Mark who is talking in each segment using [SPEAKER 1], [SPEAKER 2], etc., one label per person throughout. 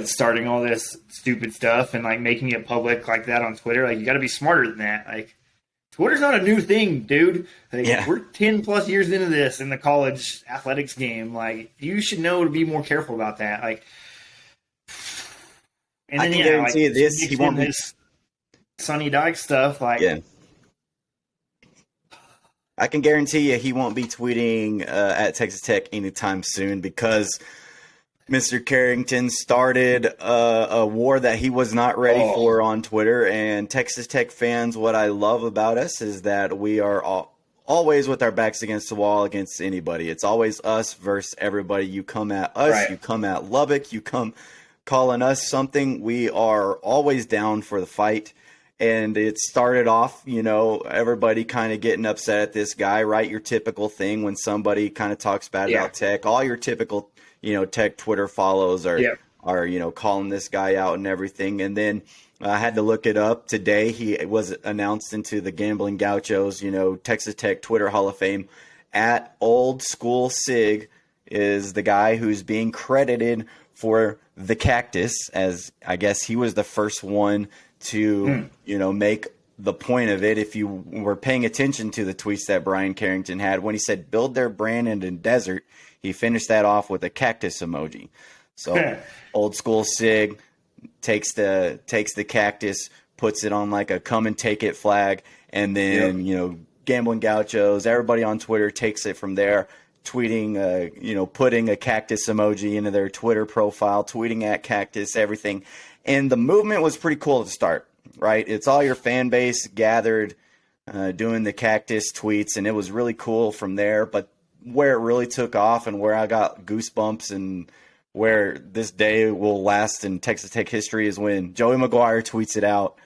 [SPEAKER 1] starting all this stupid stuff and like making it public like that on Twitter. Like you got to be smarter than that. Like Twitter's not a new thing, dude. Like,
[SPEAKER 2] Yeah.
[SPEAKER 1] we're 10 plus years into this in the college athletics game. Like you should know to be more careful about that. Like, and
[SPEAKER 2] I
[SPEAKER 1] then
[SPEAKER 2] can
[SPEAKER 1] yeah,
[SPEAKER 2] guarantee you
[SPEAKER 1] like
[SPEAKER 2] this. He
[SPEAKER 1] mixed
[SPEAKER 2] won't
[SPEAKER 1] in
[SPEAKER 2] be.
[SPEAKER 1] this Sonny Dyke stuff. Like,
[SPEAKER 2] Yeah. I can guarantee you he won't be tweeting at Texas Tech anytime soon because Mr. Carrington started a war that he was not ready for on Twitter. And Texas Tech fans, what I love about us is that we are always with our backs against the wall against anybody. It's always us versus everybody. You come at us,
[SPEAKER 1] right.
[SPEAKER 2] You come at Lubbock, you come calling us something. We are always down for the fight. And it started off, everybody kind of getting upset at this guy, right? Your typical thing when somebody kind of talks bad about Tech. All your typical, Tech Twitter follows are, calling this guy out and everything. And then I had to look it up today. He was announced into the Gambling Gauchos, Texas Tech Twitter Hall of Fame. At Old School Sig is the guy who's being credited for the Cactus, as I guess he was the first one to, make the point of it. If you were paying attention to the tweets that Brian Carrington had, when he said build their brand in the desert, he finished that off with a cactus emoji. So Old School Sig takes the cactus, puts it on like a come and take it flag, and then, Gambling Gauchos, everybody on Twitter takes it from there, tweeting, putting a cactus emoji into their Twitter profile, tweeting at Cactus, everything. And the movement was pretty cool to start, right? It's all your fan base gathered doing the Cactus tweets, and it was really cool from there. But where it really took off and where I got goosebumps and where this day will last in Texas Tech history is when Joey McGuire tweets it out,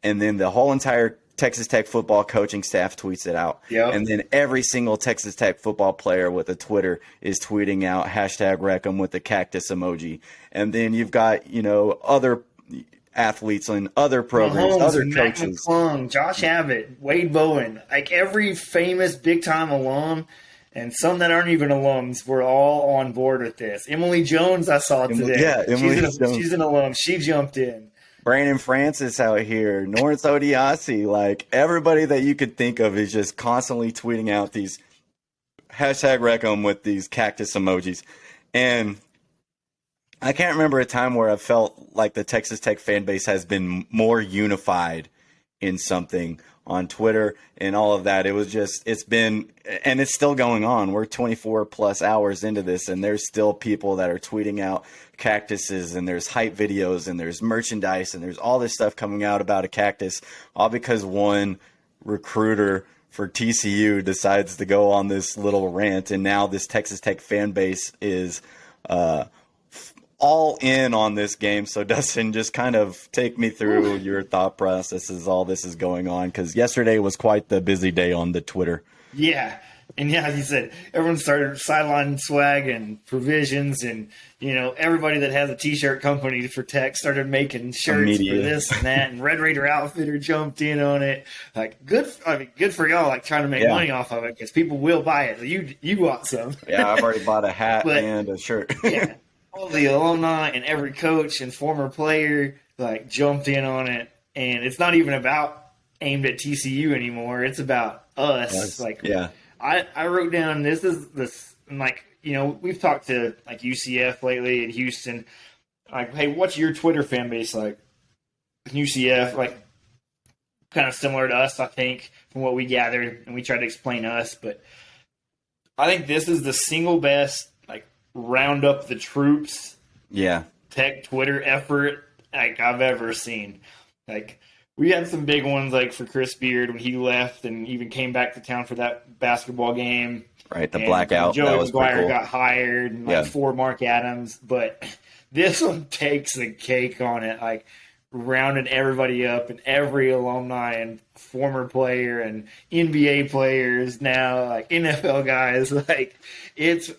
[SPEAKER 2] and then the whole entire Texas Tech football coaching staff tweets it out.
[SPEAKER 1] Yep.
[SPEAKER 2] And then every single Texas Tech football player with a Twitter is tweeting out #Wreck'em with the cactus emoji. And then you've got, other athletes and other programs,
[SPEAKER 1] Mahomes,
[SPEAKER 2] other
[SPEAKER 1] Mac
[SPEAKER 2] coaches.
[SPEAKER 1] McClung, Josh Abbott, Wade Bowen, like every famous big-time alum and some that aren't even alums were all on board with this. Emily Jones, I saw today.
[SPEAKER 2] Yeah, Emily Jones.
[SPEAKER 1] She's an alum. She jumped in.
[SPEAKER 2] Brandon Francis out here, Norris Odiasi, like everybody that you could think of is just constantly tweeting out these #Wreck'em with these cactus emojis. And I can't remember a time where I felt like the Texas Tech fan base has been more unified in something on Twitter and all of that. It was just, it's been, and it's still going on. We're 24 plus hours into this, and there's still people that are tweeting out cactuses, and there's hype videos, and there's merchandise, and there's all this stuff coming out about a cactus, all because one recruiter for TCU decides to go on this little rant, and now this Texas Tech fan base is all in on this game. So Dustin, just kind of take me through your thought processes, all this is going on, because yesterday was quite the busy day on the Twitter.
[SPEAKER 1] Yeah. And yeah, as you said, everyone started sideline swag and provisions, and everybody that has a T-shirt company for Tech started making shirts for this and that. And Red Raider Outfitter jumped in on it. Like good for y'all, like trying to make money off of it, because people will buy it. You bought some.
[SPEAKER 2] Yeah, I've already bought a hat and a shirt.
[SPEAKER 1] Yeah, all the alumni and every coach and former player like jumped in on it, and it's not even about aimed at TCU anymore. It's about us.
[SPEAKER 2] Yes.
[SPEAKER 1] Like
[SPEAKER 2] yeah.
[SPEAKER 1] I wrote down this, and like, we've talked to like UCF lately in Houston. Like, hey, what's your Twitter fan base like? UCF, like, kind of similar to us, I think, from what we gathered, and we tried to explain us. But I think this is the single best, like, round up the troops, Tech Twitter effort like I've ever seen. Like, we had some big ones, like for Chris Beard when he left and even came back to town for that basketball game.
[SPEAKER 2] Right, the blackout.
[SPEAKER 1] Joey
[SPEAKER 2] that was
[SPEAKER 1] McGuire
[SPEAKER 2] cool.
[SPEAKER 1] got hired, and for Mark Adams. But this one takes the cake on it, like rounding everybody up, and every alumni and former player and NBA players now, like NFL guys. Like, it's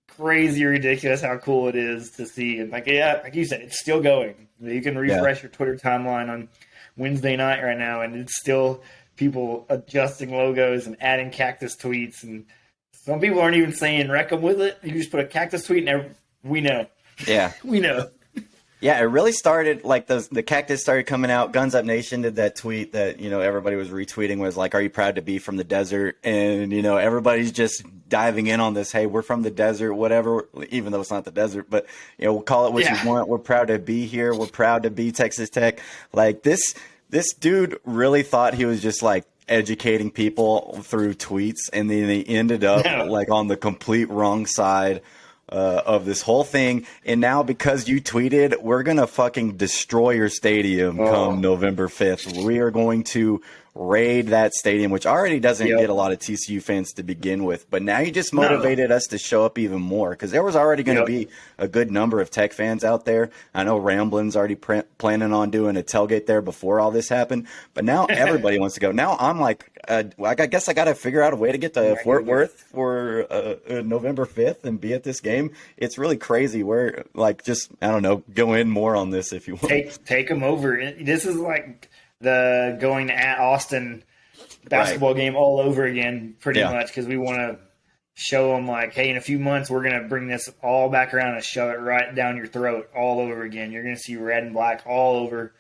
[SPEAKER 1] crazy ridiculous how cool it is to see. And like you said, it's still going. You can refresh your Twitter timeline on Wednesday night right now, and it's still people adjusting logos and adding cactus tweets, and some people aren't even saying wreck them with it. You just put a cactus tweet and we know.
[SPEAKER 2] Yeah.
[SPEAKER 1] We know.
[SPEAKER 2] Yeah, it really started like the Cactus started coming out. Guns Up Nation did that tweet that, everybody was retweeting, was like, "Are you proud to be from the desert?" And, everybody's just diving in on this. Hey, we're from the desert, whatever, even though it's not the desert, but, we'll call it what you
[SPEAKER 1] Yeah.
[SPEAKER 2] want. We're proud to be here. We're proud to be Texas Tech. Like this dude really thought he was just like educating people through tweets, and then he ended up
[SPEAKER 1] No.
[SPEAKER 2] like on the complete wrong side of this whole thing. And now because you tweeted, we're going to fucking destroy your stadium come
[SPEAKER 1] Oh.
[SPEAKER 2] November 5th. We are going to raid that stadium, which already doesn't get
[SPEAKER 1] Yep.
[SPEAKER 2] a lot of TCU fans to begin with. But now you just
[SPEAKER 1] No.
[SPEAKER 2] motivated us to show up even more, because there was already going to
[SPEAKER 1] Yep.
[SPEAKER 2] be a good number of Tech fans out there. I know Ramblin's already planning on doing a tailgate there before all this happened. But now everybody wants to go. Now I'm like, I guess I got to figure out a way to get to Fort Worth for November 5th and be at this game. It's really crazy. We're like, just, I don't know, go in more on this if you want.
[SPEAKER 1] Take them over. This is like the going at Austin basketball game all over again, pretty
[SPEAKER 2] Yeah.
[SPEAKER 1] much, because we want to show them like, hey, in a few months we're gonna bring this all back around and shove it right down your throat all over again. You're gonna see red and black all over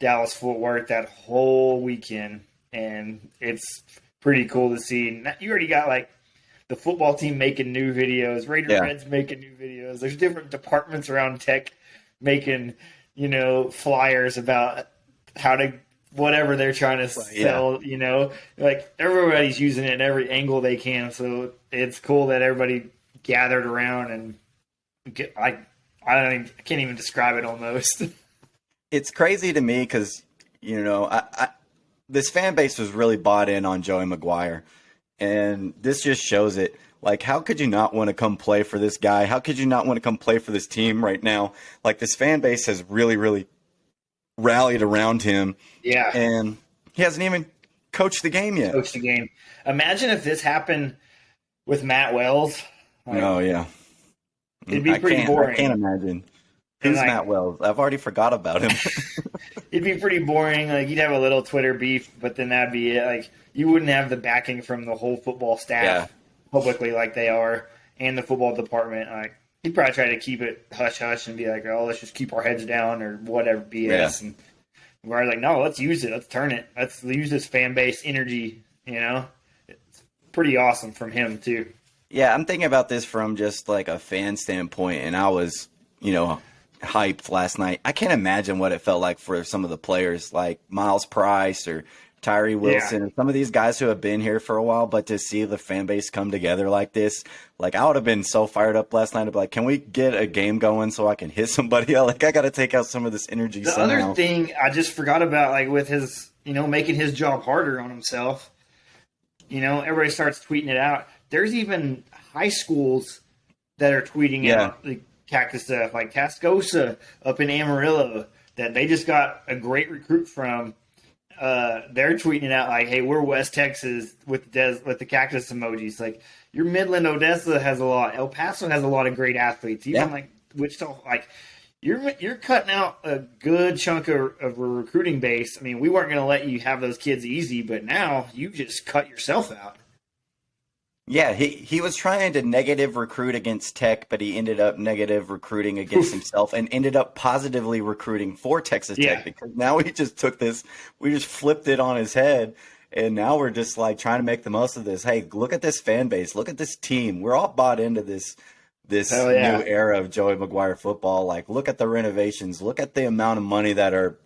[SPEAKER 1] Dallas Fort Worth that whole weekend, and it's pretty cool to see. You already got like the football team making new videos, Raider
[SPEAKER 2] Yeah.
[SPEAKER 1] Reds making new videos. There's different departments around Tech making, flyers about how to whatever they're trying to sell, like everybody's using it in every angle they can. So it's cool that everybody gathered around and I can't even describe it almost.
[SPEAKER 2] It's crazy to me because, this fan base was really bought in on Joey Maguire, and this just shows it. Like, how could you not want to come play for this guy? How could you not want to come play for this team right now? Like, this fan base has really, really rallied around him.
[SPEAKER 1] Yeah.
[SPEAKER 2] And he hasn't even coached the game yet.
[SPEAKER 1] Coach the game. Imagine if this happened with Matt Wells.
[SPEAKER 2] Oh, yeah.
[SPEAKER 1] It'd be pretty boring.
[SPEAKER 2] I can't imagine. Who's Matt Wells? I've already forgot about him.
[SPEAKER 1] It'd be pretty boring. Like, you'd have a little Twitter beef, but then that'd be it. Like, you wouldn't have the backing from the whole football staff publicly like they are, and the football department. Like, he'd probably try to keep it hush hush and be like, "Oh, let's just keep our heads down" or whatever BS. Yeah. And we're like, "No, let's use it. Let's turn it. Let's use this fan base energy." It's pretty awesome from him too.
[SPEAKER 2] Yeah, I'm thinking about this from just like a fan standpoint, and I was, hyped last night. I can't imagine what it felt like for some of the players like Miles Price or Tyree Wilson or some of these guys who have been here for a while, but to see the fan base come together like this, like I would have been so fired up last night. I'd be like, can we get a game going so I can hit somebody? Like, I got to take out some of this energy.
[SPEAKER 1] The
[SPEAKER 2] somehow.
[SPEAKER 1] other thing I just forgot about, like with his, making his job harder on himself, everybody starts tweeting it out. There's even high schools that are tweeting out the Cactus stuff, like Tascosa up in Amarillo, that they just got a great recruit from. They're tweeting it out like, "Hey, we're West Texas with the Cactus emojis." Like, your Midland Odessa has a lot. El Paso has a lot of great athletes. Even like Wichita, like you're cutting out a good chunk of a recruiting base. I mean, we weren't going to let you have those kids easy, but now you just cut yourself out.
[SPEAKER 2] Yeah, he was trying to negative recruit against Tech, but he ended up negative recruiting against himself and ended up positively recruiting for Texas Tech, because now we just took this, we just flipped it on his head, and now we're just like trying to make the most of this. Hey, look at this fan base, look at this team. We're all bought into this new era of Joey Maguire football. Like, look at the renovations, look at the amount of money that our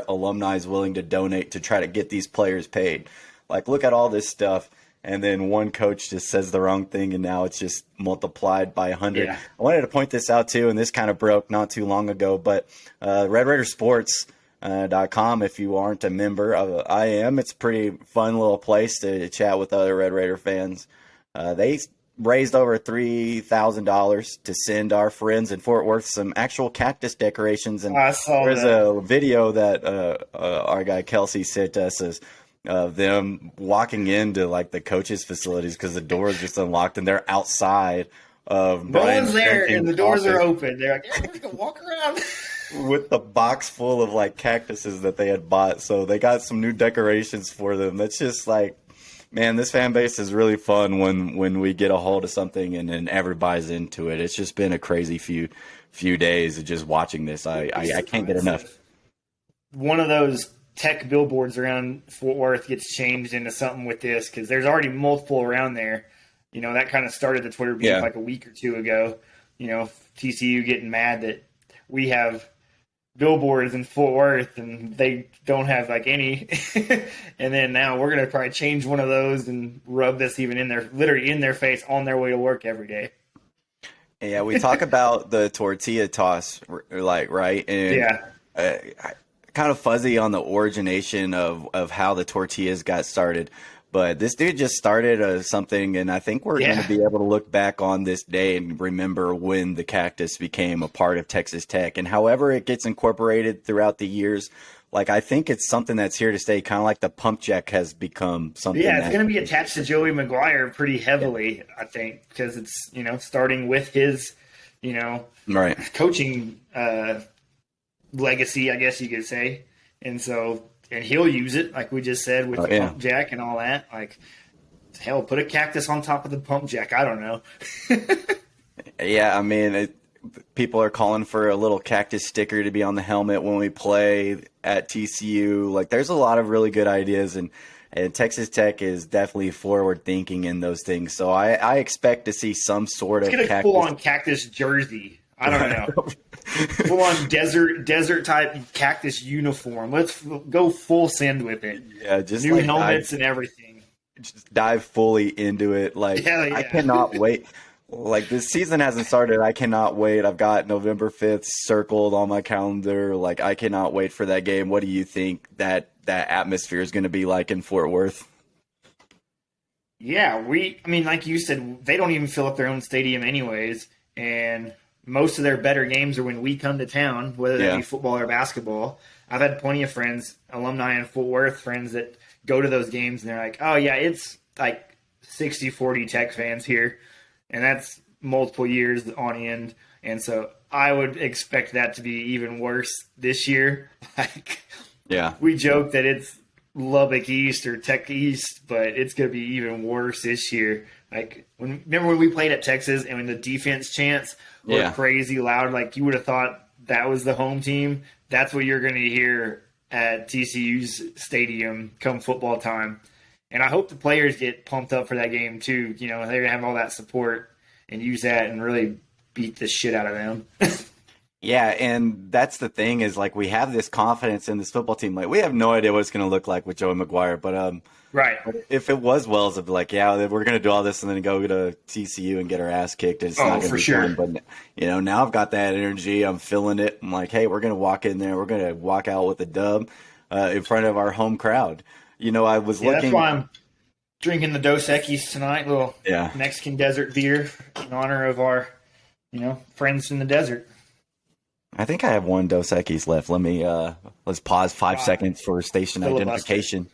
[SPEAKER 2] alumni is willing to donate to try to get these players paid. Like, look at all this stuff. And then one coach just says the wrong thing, and now it's just multiplied by 100. Yeah. I wanted to point this out, too, and this kind of broke not too long ago, but RedRaidersports.com, if you aren't a member, I am. It's a pretty fun little place to chat with other Red Raider fans. They raised over $3,000 to send our friends in Fort Worth some actual cactus decorations. And there's a video that our guy Kelsey sent us of them walking into like the coaches' facilities because the door is just unlocked and they're outside of
[SPEAKER 1] no one's there and the doors are open. They're like, yeah, we're just gonna walk around
[SPEAKER 2] with the box full of like cactuses that they had bought. So they got some new decorations for them. That's just like, Man, this fan base is really fun when we get a hold of something and then everybody's into it. It's just been a crazy few days of just watching this. I can't get enough.
[SPEAKER 1] One of those tech billboards around Fort Worth gets changed into something with this, because there's already multiple around there. That kind of started the Twitter beef like a week or two ago. TCU getting mad that we have billboards in Fort Worth and they don't have like any. And then now we're going to probably change one of those and rub this even literally in their face on their way to work every day.
[SPEAKER 2] Yeah, we talk about the tortilla toss, like, right? And
[SPEAKER 1] yeah.
[SPEAKER 2] Kind of fuzzy on the origination of how the tortillas got started. But this dude just started something, and I think we're going to be able to look back on this day and remember when the Cactus became a part of Texas Tech. And however it gets incorporated throughout the years, like, I think it's something that's here to stay, kind of like the pump jack has become something.
[SPEAKER 1] Yeah, it's going to be attached to Joey McGuire pretty heavily, I think, because it's, starting with his,
[SPEAKER 2] right,
[SPEAKER 1] coaching legacy, I guess you could say. And so, and he'll use it, like we just said, with the pump jack and all that. Like, hell, put a cactus on top of the pump jack. I don't know.
[SPEAKER 2] Yeah, I mean, people are calling for a little cactus sticker to be on the helmet when we play at TCU. Like, there's a lot of really good ideas, and Texas Tech is definitely forward thinking in those things. So I expect to see some sort of
[SPEAKER 1] cactus. Full on cactus jersey. I don't know. Full on desert type cactus uniform. Let's go full send with it.
[SPEAKER 2] Yeah, just
[SPEAKER 1] new helmets and everything.
[SPEAKER 2] Just dive fully into it. Like, I cannot wait. Like, this season hasn't started. I cannot wait. I've got November 5th circled on my calendar. Like, I cannot wait for that game. What do you think that atmosphere is going to be like in Fort Worth?
[SPEAKER 1] Yeah, like you said, they don't even fill up their own stadium anyways. And most of their better games are when we come to town, whether that be football or basketball. I've had plenty of friends, alumni in Fort Worth, friends that go to those games, and they're like, oh, yeah, it's like 60-40 Tech fans here. And that's multiple years on end. And so I would expect that to be even worse this year. We joke that it's Lubbock East or Tech East, but it's going to be even worse this year. Remember when we played at Texas and when the defense chants were crazy loud, like you would have thought that was the home team? That's what you're going to hear at TCU's stadium come football time. And I hope the players get pumped up for that game too. They're going to have all that support and use that and really beat the shit out of them.
[SPEAKER 2] Yeah, and that's the thing is, like, we have this confidence in this football team. Like, we have no idea what it's going to look like with Joey McGuire, but
[SPEAKER 1] right.
[SPEAKER 2] If it was Wells, I'd be like, yeah, we're going to do all this and then go to TCU and get our ass kicked. It's not going to be fun. But now I've got that energy. I'm feeling it. I'm like, hey, we're going to walk in there. We're going to walk out with a dub in front of our home crowd. I was looking.
[SPEAKER 1] That's why I'm drinking the Dos Equis tonight, little Mexican desert beer in honor of our, friends in the desert.
[SPEAKER 2] I think I have one Dos Equis left. Let me let's pause 5 seconds for station identification.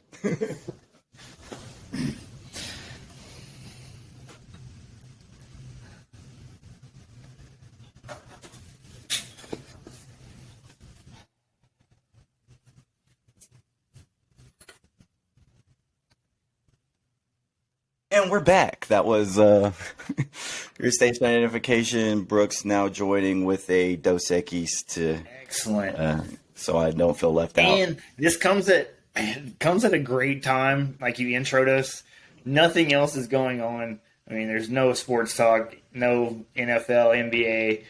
[SPEAKER 2] And we're back. That was your station identification. Brooks now joining with a Dos Equis to
[SPEAKER 1] excellent.
[SPEAKER 2] So I don't feel left out.
[SPEAKER 1] And this comes at a great time, like you introed us. Nothing else is going on. I mean, there's no sports talk, no NFL, NBA,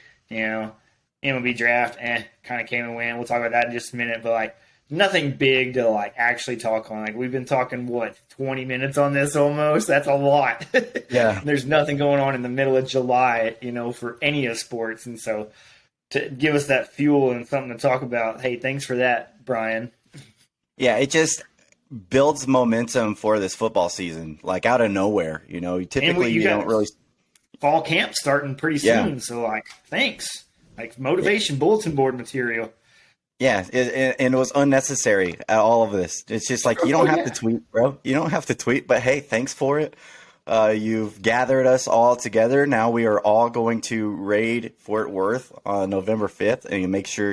[SPEAKER 1] MLB draft. Kind of came and went. We'll talk about that in just a minute. But nothing big to actually talk on. We've been talking 20 minutes on this almost. That's a lot.
[SPEAKER 2] Yeah.
[SPEAKER 1] There's nothing going on in the middle of July, for any of sports. And so to give us that fuel and something to talk about, hey, thanks for that, Brian.
[SPEAKER 2] Yeah, it just builds momentum for this football season, out of nowhere. Typically you don't really.
[SPEAKER 1] Fall camp starting pretty soon. So thanks. Motivation bulletin board material.
[SPEAKER 2] Yeah, and it was unnecessary at all of this. It's just you don't have to tweet, bro. You don't have to tweet, but hey, thanks for it. You've gathered us all together. Now we are all going to raid Fort Worth on November 5th, and you make sure